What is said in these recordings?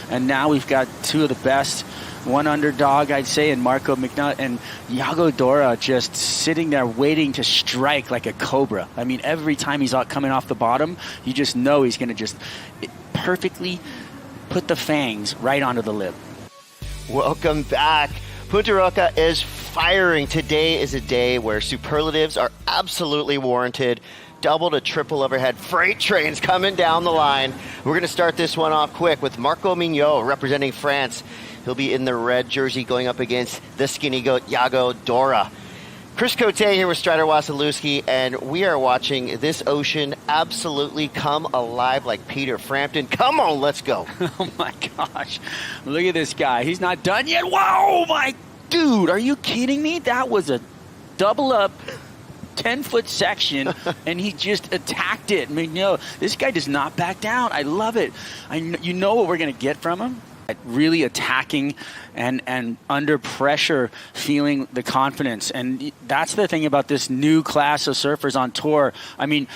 And now we've got two of the best, one underdog, I'd say, and M.Mignot and Yago Dora just sitting there waiting to strike like a cobra. I mean, every time he's coming off the bottom, you just know he's going to just perfectly put the fangs right onto the lip. Welcome back. Punta Roca is firing. Today is a day where superlatives are absolutely warranted. Double to triple overhead freight trains coming down the line. We're going to start this one off quick with M.Mignot representing France. He'll be in the red jersey going up against the skinny goat Yago Dora. Chris Cote here with Strider Wasilewski, and we are watching this ocean absolutely come alive like Peter Frampton. Come on, let's go. Oh my gosh. Look at this guy. He's not done yet. Whoa, my dude, are you kidding me? That was a double up 10-foot section, and he just attacked it. I mean, this guy does not back down. I love it. You know what we're going to get from him? Really attacking and under pressure, feeling the confidence. And that's the thing about this new class of surfers on tour. I mean,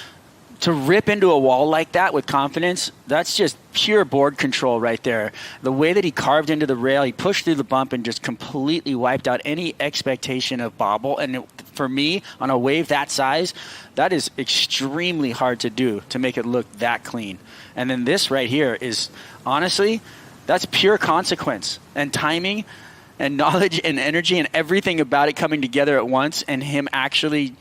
to rip into a wall like that with confidence, that's just pure board control right there. The way that he carved into the rail, he pushed through the bump and just completely wiped out any expectation of bobble. And for me, on a wave that size, that is extremely hard to do, to make it look that clean. And then this right here is, honestly, that's pure consequence and timing and knowledge and energy and everything about it coming together at once, and him actually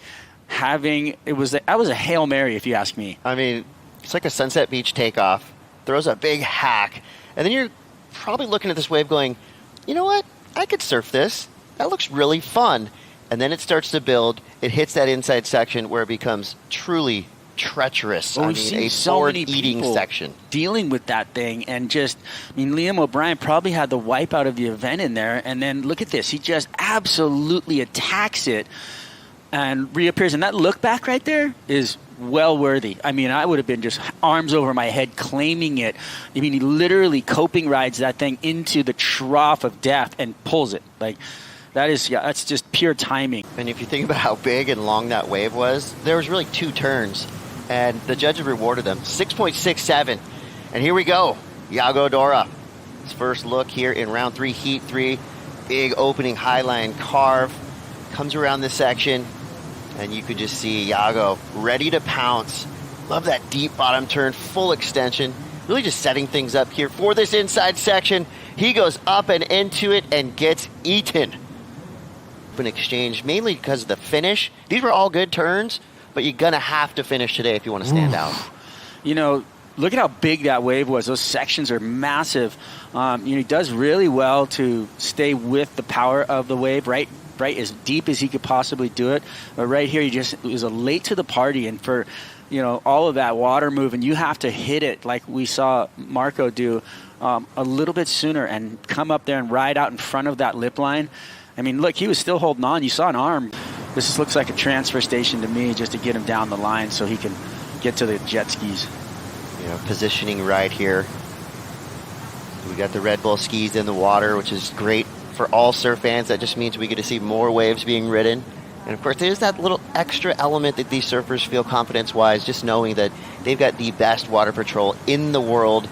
having, that was a Hail Mary, if you ask me. I mean, it's like a Sunset Beach takeoff, throws a big hack, and then you're probably looking at this wave going, you know what, I could surf this. That looks really fun. And then it starts to build. It hits that inside section where it becomes truly treacherous. Well, we've seen so many people section dealing with that thing, and just, I mean, Liam O'Brien probably had the wipeout of the event in there, and then look at this. He just absolutely attacks it and reappears, and that look back right there is well worthy. I mean, I would have been just arms over my head claiming it. I mean, he literally coping rides that thing into the trough of death and pulls it. Like, that's just pure timing. And if you think about how big and long that wave was, there was really two turns, and the judges rewarded them. 6.67. And here we go. Yago Dora. His first look here in round 3, heat 3. Big opening highline carve. Comes around this section, and you can just see Yago ready to pounce. Love that deep bottom turn, full extension. Really just setting things up here for this inside section. He goes up and into it and gets eaten. An exchange, mainly because of the finish. These were all good turns, but you're going to have to finish today if you want to stand out. You know, look at how big that wave was. Those sections are massive. He does really well to stay with the power of the wave, right as deep as he could possibly do it. But right here, he was late to the party, and for all of that water moving, you have to hit it like we saw Marco do a little bit sooner and come up there and ride out in front of that lip line. I mean, look, he was still holding on. You saw an arm. This looks like a transfer station to me, just to get him down the line so he can get to the jet skis. Positioning right here. We got the Red Bull skis in the water, which is great for all surf fans. That just means we get to see more waves being ridden. And of course, there's that little extra element that these surfers feel confidence-wise, just knowing that they've got the best water patrol in the world.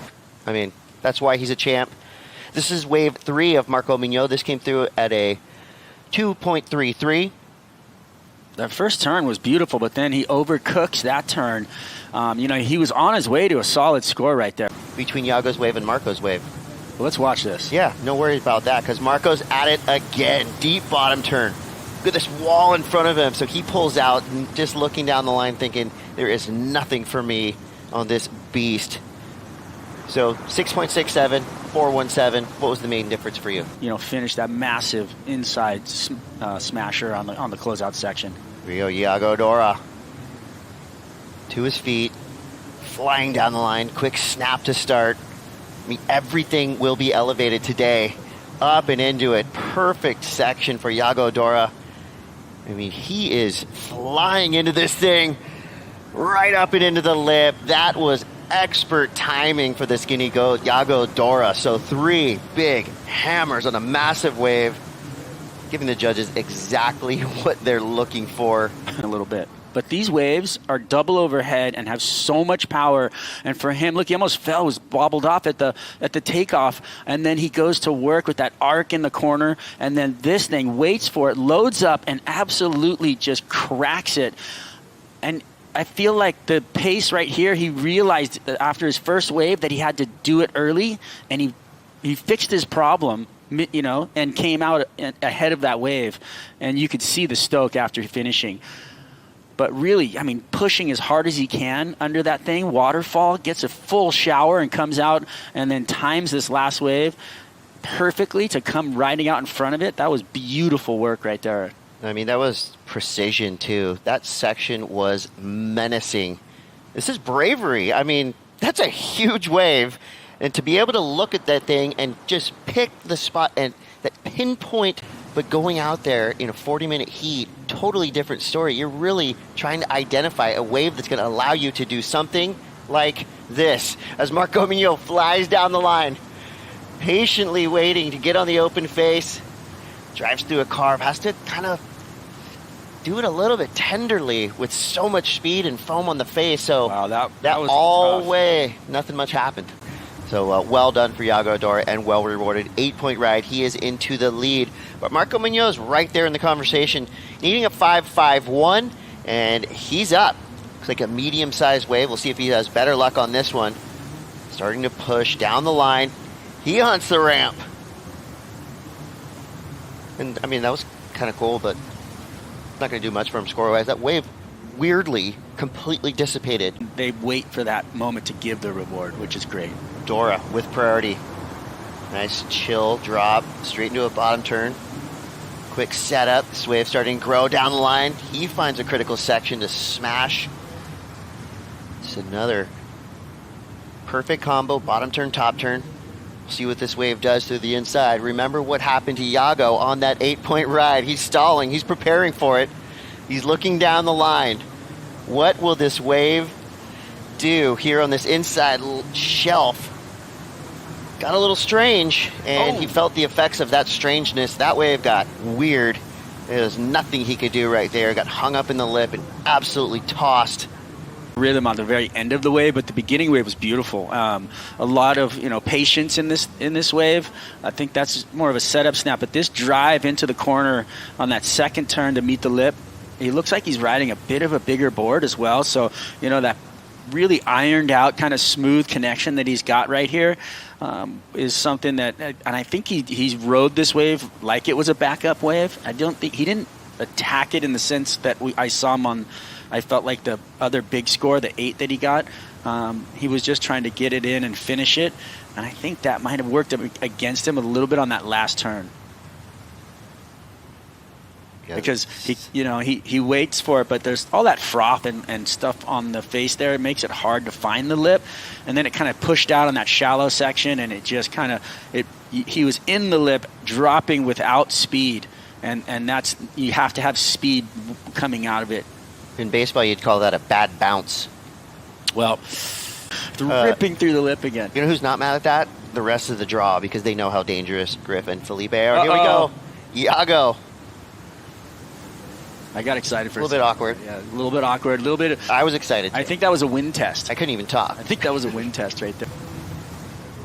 I mean, that's why he's a champ. This is wave 3 of M.Mignot. This came through at a 2.33. That first turn was beautiful, but then he overcooks that turn. He was on his way to a solid score right there. Between Yago's wave and Marco's wave. Well, let's watch this. Yeah, no worries about that, because Marco's at it again. Deep bottom turn. Look at this wall in front of him. So he pulls out and just looking down the line thinking, there is nothing for me on this beast. So 6.67, 4.17. What was the main difference for you? Finish that massive inside smasher on the closeout section. Here we go, Yago Dora. To his feet, flying down the line. Quick snap to start. I mean, everything will be elevated today. Up and into it. Perfect section for Yago Dora. I mean, he is flying into this thing. Right up and into the lip. That was expert timing for the skinny goat, Yago Dora. So 3 big hammers on a massive wave, giving the judges exactly what they're looking for. A little bit. But these waves are double overhead and have so much power. And for him, look, he almost fell, was wobbled off at the takeoff. And then he goes to work with that arc in the corner. And then this thing waits for it, loads up, and absolutely just cracks it. And I feel like the pace right here, he realized after his first wave that he had to do it early, and he fixed his problem, you know, and came out ahead of that wave. And you could see the stoke after finishing. But really, I mean, pushing as hard as he can under that thing, waterfall, gets a full shower and comes out and then times this last wave perfectly to come riding out in front of it. That was beautiful work right there. I mean, that was precision, too. That section was menacing. This is bravery. I mean, that's a huge wave. And to be able to look at that thing and just pick the spot and that pinpoint, but going out there in a 40-minute heat, totally different story. You're really trying to identify a wave that's going to allow you to do something like this. As M.Mignot flies down the line, patiently waiting to get on the open face, drives through a carve, has to kind of do it a little bit tenderly with so much speed and foam on the face. So wow, that was all tough. Way, nothing much happened. So well done for Yago Dora and well rewarded. 8-point ride. He is into the lead. But M.Mignot is right there in the conversation, needing a 5.51, and he's up. Looks like a medium-sized wave. We'll see if he has better luck on this one. Starting to push down the line. He hunts the ramp. And, I mean, that was kind of cool, but not going to do much for him score-wise. That wave, weirdly, completely dissipated. They wait for that moment to give the reward, which is great. Dora with priority. Nice chill drop, straight into a bottom turn. Quick setup. This wave starting to grow down the line. He finds a critical section to smash. It's another perfect combo, bottom turn, top turn. See what this wave does through the inside. Remember what happened to Yago on that 8-point ride. He's stalling. He's preparing for it. He's looking down the line. What will this wave do here on this inside shelf? Got a little strange, and he felt the effects of that strangeness. That wave got weird. There was nothing he could do right there. Got hung up in the lip and absolutely tossed. Rhythm on the very end of the wave, but the beginning wave was beautiful. A lot of patience in this wave. I think that's more of a setup snap, but this drive into the corner on that second turn to meet the lip, he looks like he's riding a bit of a bigger board as well. So that really ironed out kind of smooth connection that he's got right here is something that, and I think he's rode this wave like it was a backup wave. I don't think he didn't attack it in the sense that I saw him on. I felt like the other big score, the 8 that he got, he was just trying to get it in and finish it. And I think that might have worked against him a little bit on that last turn. Yeah. Because he waits for it, but there's all that froth and stuff on the face there. It makes it hard to find the lip. And then it kind of pushed out on that shallow section, and it just kind of, he was in the lip, dropping without speed. And that's, you have to have speed coming out of it. In baseball, you'd call that a bad bounce. Well, ripping through the lip again. You know who's not mad at that? The rest of the draw, because they know how dangerous Griff and Felipe are. Here we go. Yago. I got excited for a little bit awkward. Yeah, a little bit awkward. A little bit. I was excited too. I think that was a wind test. I couldn't even talk. I think that was a wind test right there.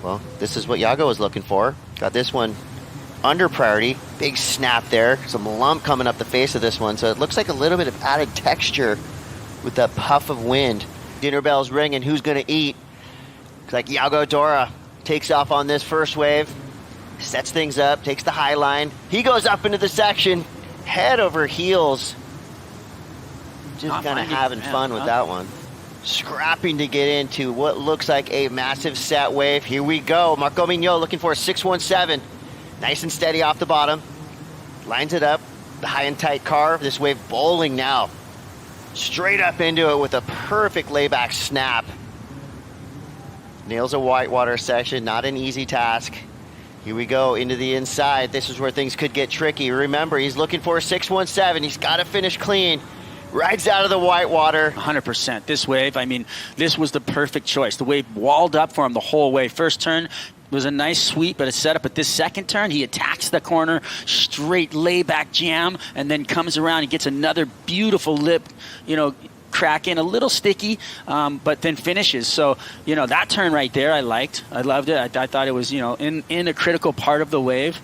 Well, this is what Yago was looking for. Got this one under priority. Big snap there. Some lump coming up the face of this one. So it looks like a little bit of added texture with that puff of wind. Dinner bells ringing. Who's going to eat? Looks like Yago Dora takes off on this first wave. Sets things up. Takes the high line. He goes up into the section. Head over heels. Just kind of having fun with that one. Scrapping to get into what looks like a massive set wave. Here we go. M.Mignot looking for a 617. Nice and steady off the bottom. Lines it up. The high and tight carve. This wave bowling now. Straight up into it with a perfect layback snap. Nails a whitewater section. Not an easy task. Here we go into the inside. This is where things could get tricky. Remember, he's looking for a 617. He's got to finish clean. Rides out of the whitewater. 100%. This wave, I mean, this was the perfect choice. The wave walled up for him the whole way. First turn was a nice sweep, but a setup. But this second turn, he attacks the corner, straight layback jam, and then comes around and gets another beautiful lip, crack in, a little sticky, but then finishes. So, that turn right there, I liked. I loved it. I thought it was, in a critical part of the wave.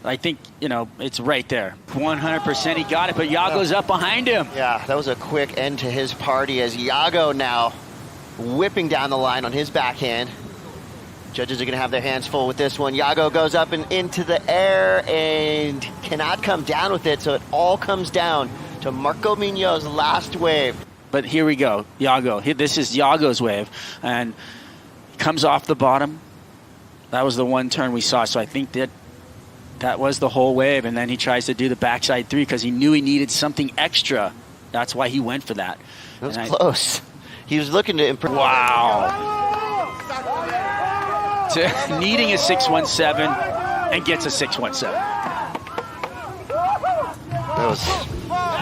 I think, it's right there. 100% he got it, but Yago's up behind him. Yeah, that was a quick end to his party as Yago now whipping down the line on his backhand. Judges are going to have their hands full with this one. Yago goes up and into the air and cannot come down with it, so it all comes down to M.Mignot's last wave. But here we go, Yago. This is Yago's wave, and comes off the bottom. That was the one turn we saw, so I think that was the whole wave, and then he tries to do the backside 3 because he knew he needed something extra. That's why he went for that. That was close. He was looking to improve. Wow. Needing a 617 and gets a 617. That was